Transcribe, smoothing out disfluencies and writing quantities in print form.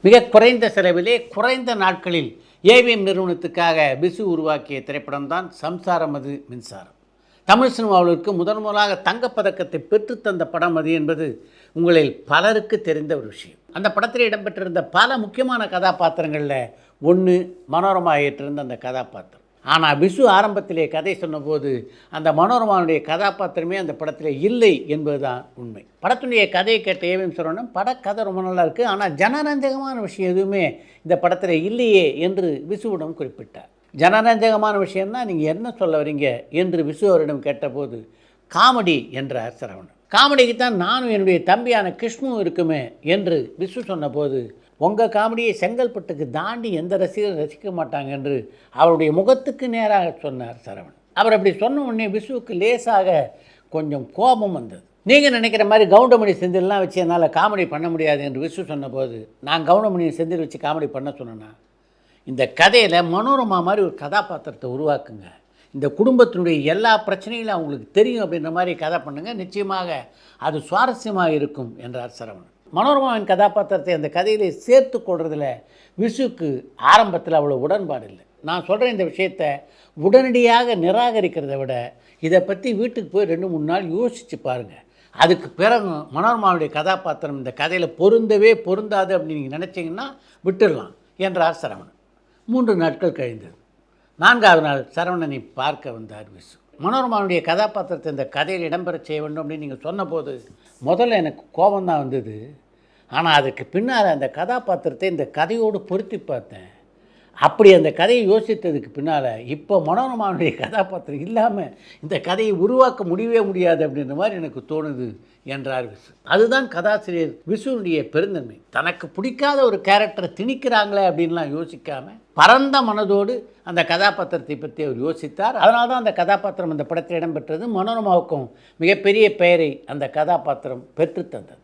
மிக குறைந்த செலவிலே குறைந்த நாட்களில் ஏவிஎம் நிறுவனத்துக்காக பிசு உருவாக்கிய திரைப்படம் தான் சம்சாரம் அது மின்சாரம். தமிழ் சினிமாவிற்கு முதலாக தங்கப்பதக்கத்தை பெற்றுத்தந்த படம் அது என்பது உங்களில் பலருக்கு தெரிந்த ஒரு விஷயம். அந்த படத்தில் இடம்பெற்றிருந்த பல முக்கியமான கதாபாத்திரங்களில் ஒன்று மனோரமா ஏற்றிருந்த அந்த கதாபாத்திரம். ஆனால் பிசு ஆரம்பத்திலே கதை சொன்னபோது அந்த மனோரமாவுடைய கதாபாத்திரமே அந்த படத்தில் இல்லை என்பது தான் உண்மை. படத்துடைய கதையை கேட்ட ஏவிஎம் சரவணன் படக்கதை ரொம்ப நல்லா இருக்குது, ஆனால் ஜனரஞ்சகமான விஷயம் எதுவுமே இந்த படத்தில் இல்லையே என்று பிசுவிடம் குறிப்பிட்டார். ஜனரஞ்சகமான விஷயம்தான் நீங்கள் என்ன சொல்ல வரீங்க என்று பிசு அவரிடம் கேட்டபோது காமெடி என்றார் சரவணன். காமெடிக்கு தான் நானும் என்னுடைய தம்பியான கிருஷ்ணு இருக்குமே என்று பிசு சொன்னபோது உங்கள் காமெடியை செங்கல்பட்டுக்கு தாண்டி எந்த ரசிகரும் ரசிக்க மாட்டாங்க என்று அவருடைய முகத்துக்கு நேராக சொன்னார் சரவணன். அவர் அப்படி சொன்ன உடனே பிசுவுக்கு லேசாக கொஞ்சம் கோபம் வந்தது. நீங்கள் நினைக்கிற மாதிரி கவுண்டமணி செந்தில்லாம் வச்சு என்னால் காமெடி பண்ண முடியாது என்று பிசு சொன்னபோது நான் கவுண்டமணி செந்தில் வச்சு காமெடி பண்ண சொன்னேன்னா, இந்த கதையில் மனோரமா மாதிரி ஒரு கதாபாத்திரத்தை உருவாக்குங்க, இந்த குடும்பத்தினுடைய எல்லா பிரச்சனைகளும் அவங்களுக்கு தெரியும் அப்படின்ற மாதிரி கதை பண்ணுங்கள், நிச்சயமாக அது சுவாரஸ்யமாக இருக்கும் என்றார் சரவணன். மனோரமாவின் கதாபாத்திரத்தை அந்த கதையிலே சேர்த்து கொள்றதில் விசுக்கு ஆரம்பத்தில் அவ்வளோ உடன்பாடு இல்லை. நான் சொல்கிற இந்த விஷயத்தை உடனடியாக நிராகரிக்கிறத விட இதை பற்றி வீட்டுக்கு போய் 2-3 நாள் யோசித்து பாருங்கள். அதுக்கு பிறகு மனோரமாவுடைய கதாபாத்திரம் இந்த கதையில் பொருந்தவே பொருந்தாது அப்படின்னு நீங்கள் நினச்சிங்கன்னா விட்டுடலாம் என்றார் சரவணன். 3 நாட்கள் கழிந்தது. 4வது நாள் சரவணனை பார்க்க வந்தார் விசு. மனோரமாவுடைய கதாபாத்திரத்தை இந்த கதையில் இடம்பெற செய்ய வேண்டும் அப்படின்னு நீங்கள் சொன்னபோது முதல்ல எனக்கு கோபம்தான் வந்தது. ஆனால் அதுக்கு பின்னால் அந்த கதாபாத்திரத்தை இந்த கதையோடு பொருத்தி பார்த்தேன். அப்படி அந்த கதையை யோசித்ததுக்கு பின்னால் இப்போ மனோரமாவுடைய கதாபாத்திரம் இல்லாமல் இந்த கதையை உருவாக்க முடியவே முடியாது அப்படின்ற மாதிரி எனக்கு தோணுது என்றார் விசு. அதுதான் கதாசிரியர் விசுனுடைய பெருந்தன்மை. தனக்கு பிடிக்காத ஒரு கேரக்டரை திணிக்கிறாங்களே அப்படின்லாம் யோசிக்காமல் பரந்த மனதோடு அந்த கதாபாத்திரத்தை பற்றி அவர் யோசித்தார். அதனால தான் அந்த கதாபாத்திரம் அந்த படத்தில் இடம்பெற்றது. மனோரமாவுக்கும் மிகப்பெரிய பெயரை அந்த கதாபாத்திரம் பெற்றுத்தந்தது.